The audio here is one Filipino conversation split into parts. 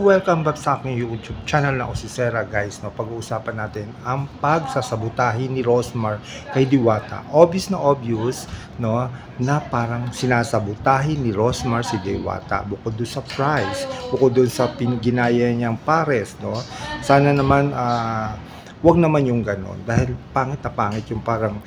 welcome back sa aking YouTube channel na ako si Sera guys. No, pag-uusapan natin ang pagsasabotahe ni Rosmar kay Diwata. Obvious no, na parang sinasabotahe ni Rosmar si Diwata. Bukod doon sa prize, bukod doon sa ginaya niyang pares, no. Sana naman wag naman yung ganon dahil pangit na pangit yung parang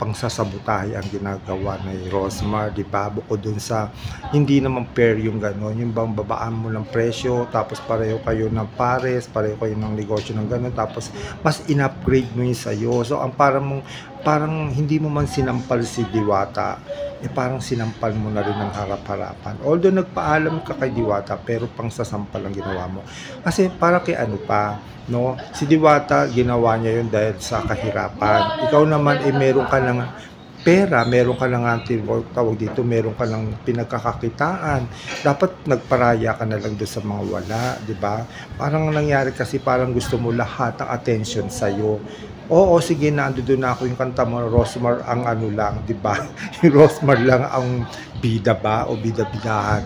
pangsasabotahe ang ginagawa ni Rosmar, di ba? Bukod dun sa hindi naman fair yung ganon, yung bang babaan mo ng presyo tapos pareho kayo ng pares, pareho kayo ng negosyo ng ganon, tapos mas in-upgrade mo yung sa'yo. So ang parang hindi mo man sinampal si Diwata, parang sinampal mo na rin ng harap-harapan. Although nagpaalam ka kay Diwata, pero pang sasampal ang ginawa mo. Kasi para kay ano pa, no? Si Diwata, ginawa niya yun dahil sa kahirapan. Ikaw naman, meron ka ng pera, meron ka ng tawag dito, meron ka ng pinagkakakitaan. Dapat nagparaya ka na lang doon sa mga wala, di ba? Parang nangyari kasi parang gusto mo lahat ng attention sa'yo. Oo, sige na, doon na ako yung kanta mo, Rosmar ang ano lang, di ba? Yung Rosmar lang ang bida ba o bida-bidahan.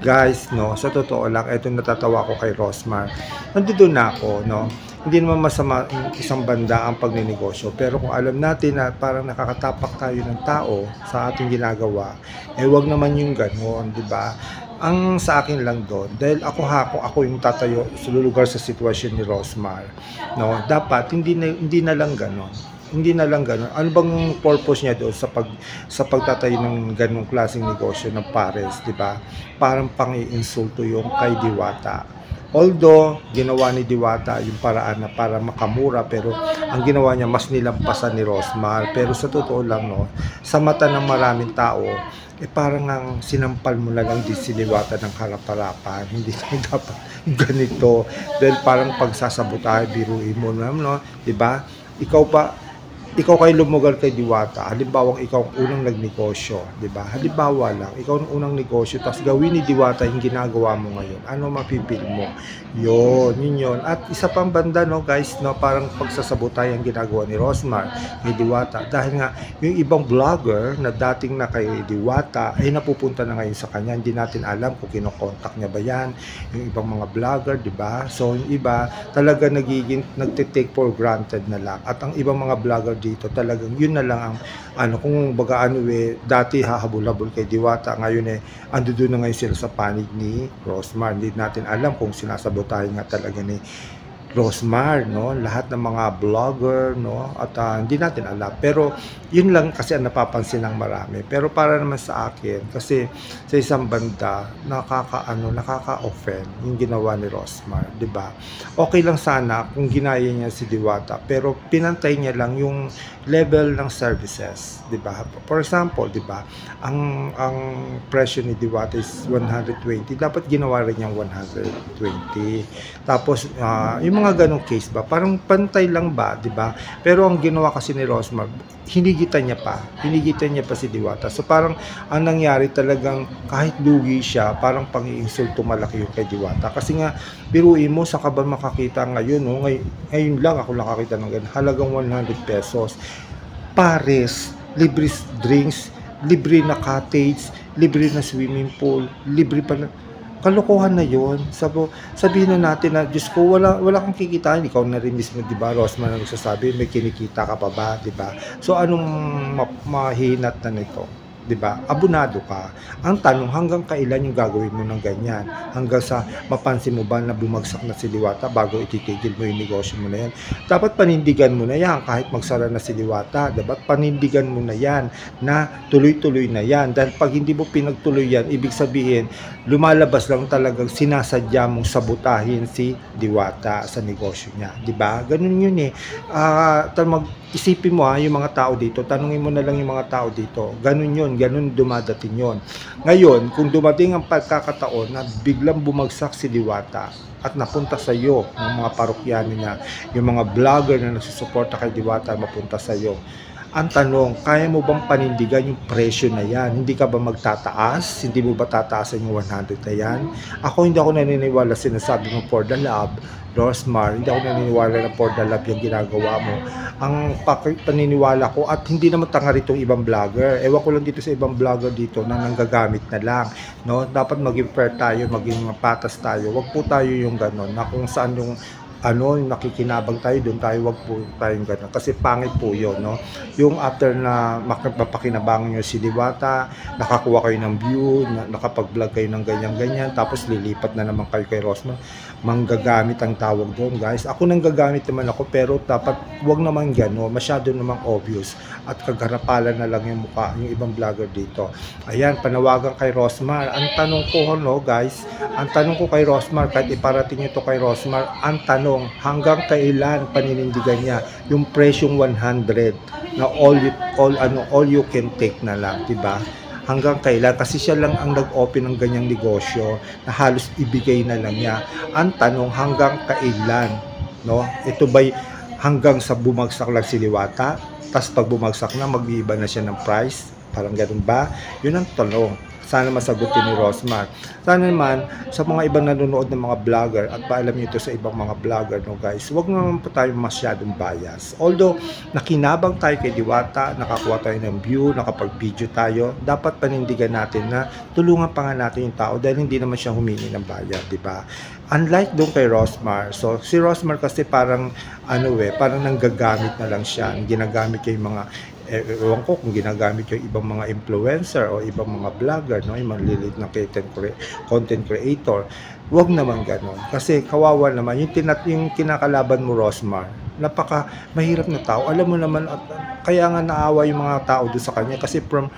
Guys, no, sa totoo lang, eto natatawa ko kay Rosmar. Nandito na ako, no. Hindi naman masama isang banda ang pagninegosyo, pero kung alam natin na parang nakakatapak tayo ng tao sa ating ginagawa, wag naman yung gano'n, di ba? Ang sa akin lang doon, dahil ako yung tatayo sa lugar sa sitwasyon ni Rosmar, no, dapat hindi na lang gano'n. Hindi na lang gano'n. Ano bang purpose niya doon sa pagtatayo ng ganung klaseng negosyo ng pares, di ba? Parang pang-iinsulto yung kay Diwata. Although, ginawa ni Diwata yung paraan na para makamura, pero ang ginawa niya mas nilampasan ni Rosmar. Pero sa totoo lang, no, sa mata ng maraming tao, parang ang sinampal mo na lang din si Diwata ng harap-harapan. Hindi dapat ganito. Dahil parang pagsasabotahe, biruin mo na, no? Diba? Ikaw kayo lumugar kay Diwata, halimbawa ikaw ang unang nagnegosyo, di ba? Halimbawa lang, ikaw ang unang negosyo, tapos gawin ni Diwata yung ginagawa mo ngayon. Ano mapipil mo? Yun. At isa pang banda, no guys, no, parang pagsasabotay ang ginagawa ni Rosmar kay Diwata. Dahil nga, yung ibang vlogger na dating na kay Diwata, ay napupunta na ngayon sa kanya. Hindi natin alam kung kinokontak niya ba yan. Yung ibang mga vlogger, di ba? So, yung iba, talaga nagtitake for granted na lang. At ang ibang mga vlogger dito, talagang yun na lang ang kung baga dati hahabol-habol kay Diwata, ngayon ando doon na ngayon sila sa panig ni Rosmar. Hindi natin alam kung sinasabotahe nga talaga ni Rosmar, no, lahat ng mga vlogger, no, at hindi natin alam, pero yun lang kasi ang napapansin ng marami. Pero para naman sa akin, kasi sa isang banda nakaka-offend yung ginawa ni Rosmar, di ba? Okay lang sana kung ginaya niya si Diwata, pero pinantay niya lang yung level ng services, di ba? For example, di ba, ang presyo ni Diwata is 120, dapat ginawa rin niyang 120. Tapos yung mga ganong case ba, parang pantay lang ba, di ba? Pero ang ginawa kasi ni Rosmar, hinigitan niya pa si Diwata. So parang ang nangyari talagang kahit lugi siya, parang pang-iinsulto malaki yung kay Diwata. Kasi nga, biruin mo, saan ka ba makakita ngayon, no? Ngayon lang ako nakakita ng ganun, halagang 100 pesos. Pares, libre drinks, libre na cottage, libre na swimming pool, libre pa na. Kalokohan na yun. Sabihin na natin na, Diyos ko, wala kang kikitain. Ikaw na rin mismo, di ba, Rosmar, na nagsasabi, may kinikita ka pa ba, di ba? So, anong mahihinat na nito? Di ba? Abunado ka. Ang tanong, hanggang kailan yung gagawin mo ng ganyan? Hanggang sa mapansin mo ba na bumagsak na si Diwata bago ititigil mo yung negosyo mo na yan? Dapat panindigan mo na yan kahit magsara na si Diwata. Dapat panindigan mo na yan na tuloy-tuloy na yan. Dahil pag hindi mo pinagtuloy yan, ibig sabihin, lumalabas lang talagang sinasadya mong sabutahin si Diwata sa negosyo niya. Di ba? Ganun yun eh. Isipin mo yung mga tao dito, tanungin mo na lang yung mga tao dito. Ganun yun, ganun dumadating yun. Ngayon, kung dumating ang pagkakataon na biglang bumagsak si Diwata at napunta sa iyo ng mga parokyano niya, yung mga vlogger na nagsusuporta kay Diwata mapunta sa iyo, Ang tanong, kaya mo bang panindigan yung presyo na yan? Hindi ka ba magtataas? Hindi mo ba tataasan yung 100 na yan? Ako hindi ako naniniwala sinasabi mo for the love, Rosmar, hindi ako naniniwala na for the love yung ginagawa mo. Ang paniniwala ko, at hindi naman tanga rito ibang vlogger. Ewan ko lang dito sa ibang vlogger dito na nanggagamit na lang. No? Dapat maging fair tayo, maging patas tayo. Wag po tayo yung gano'n na kung saan yung nakikinabang tayo doon tayo, wag po tayong gano'n kasi pangit po yun, no? Yung after na mapapakinabangan nyo si Diwata, nakakuha kayo ng view, nakapag-vlog kayo ng ganyan-ganyan, tapos lilipat na naman kayo kay Rosmar, manggagamit ang tawag doon, guys. Ako nang gagamit naman ako, pero dapat wag naman gano'n, masyado namang obvious at kagarapalan na lang yung mukha yung ibang vlogger dito. Ayan, panawagan kay Rosmar. Ang tanong ko, no, guys, ang tanong ko kay Rosmar, kahit iparating nyo to kay Rosmar, ang tanong, hanggang kailan paninindigan niya yung presyong 100 na all you can take na lang, 'di ba? Hanggang kailan, kasi siya lang ang nag-open ng ganyang negosyo na halos ibigay na lang niya. Ang tanong, hanggang kailan, no? Ito ba'y hanggang sa bumagsak lang si Diwata, tapos pag bumagsak na mag-iiba na siya ng price? Parang ganun ba? Yun ang tanong. Sana masagutin ni Rosmar. Sana naman sa mga ibang nanonood ng mga vlogger, at paalam nyo ito sa ibang mga vlogger, no guys, huwag naman po tayo masyadong bias. Although nakinabang tayo kay Diwata, nakakuha tayo ng view, nakapag-video tayo, dapat panindigan natin na tulungan pa nga natin yung tao dahil hindi naman siya humingi ng bayad, di ba? Unlike doon kay Rosmar. So si Rosmar kasi parang parang nanggagamit na lang siya, ginagamit yung mga ewan ko kung ginagamit yung ibang mga influencer o ibang mga vlogger, no, yung maliliit na content creator. Huwag naman ganon. Kasi kawawa naman, yung kinakalaban mo, Rosmar, napaka mahirap na tao. Alam mo naman, kaya nga naawa yung mga tao doon sa kanya kasi from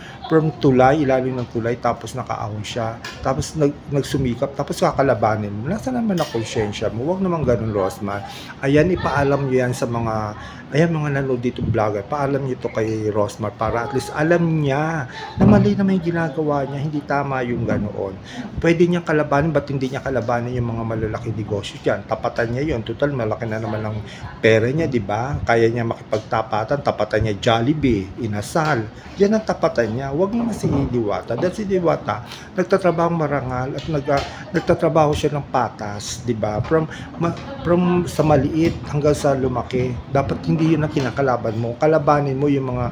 tulay, ilalim ng tulay, tapos nakaahon siya, tapos nagsumikap, tapos kakalabanin mo. Nasa naman ang konsyensya mo? Huwag naman ganun, Rosmar. Ayan, ipaalam nyo yan sa mga nanonood dito vlogger. Paalam nyo to kay Rosmar para at least alam niya na mali naman yung ginagawa niya, hindi tama yung ganoon. Pwede niyang kalabanin, ba't hindi niya kalabanin yung mga malalaking negosyo dyan? Tapatan niya yun. Total, malaki na naman ang pera niya, di ba? Kaya niya makipagtapatan, tapatan niya Jollibee, Inasal. Yan ang tapatan niya. Huwag naman si Diwata. Dahil si Diwata, nagtatrabaho marangal at nagtatrabaho siya ng patas, di ba? From sa maliit hanggang sa lumaki. Dapat hindi yun ang kinakalaban mo. Kalabanin mo yung mga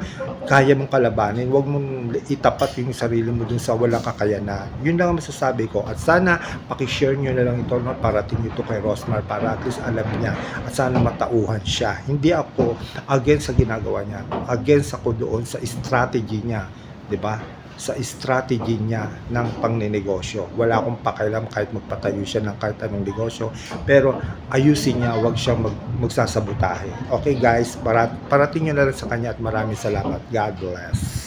kaya mong kalabanin. Huwag mong itapat yung sarili mo dun sa walang kakayanan. Yun lang ang masasabi ko. At sana pakishare nyo na lang ito, no? Parating ito kay Rosmar para at least alam niya. At sana matauhan siya. Hindi ako against sa ginagawa niya. Against ako doon sa strategy niya. Diba? Sa strategy niya ng pangnenegosyo. Wala akong pakialam kahit magpatayo siya ng kahit anong negosyo. Pero ayusin niya, huwag siyang magsasabotahe. Okay guys, parating nyo na lang sa kanya at maraming salamat. God bless.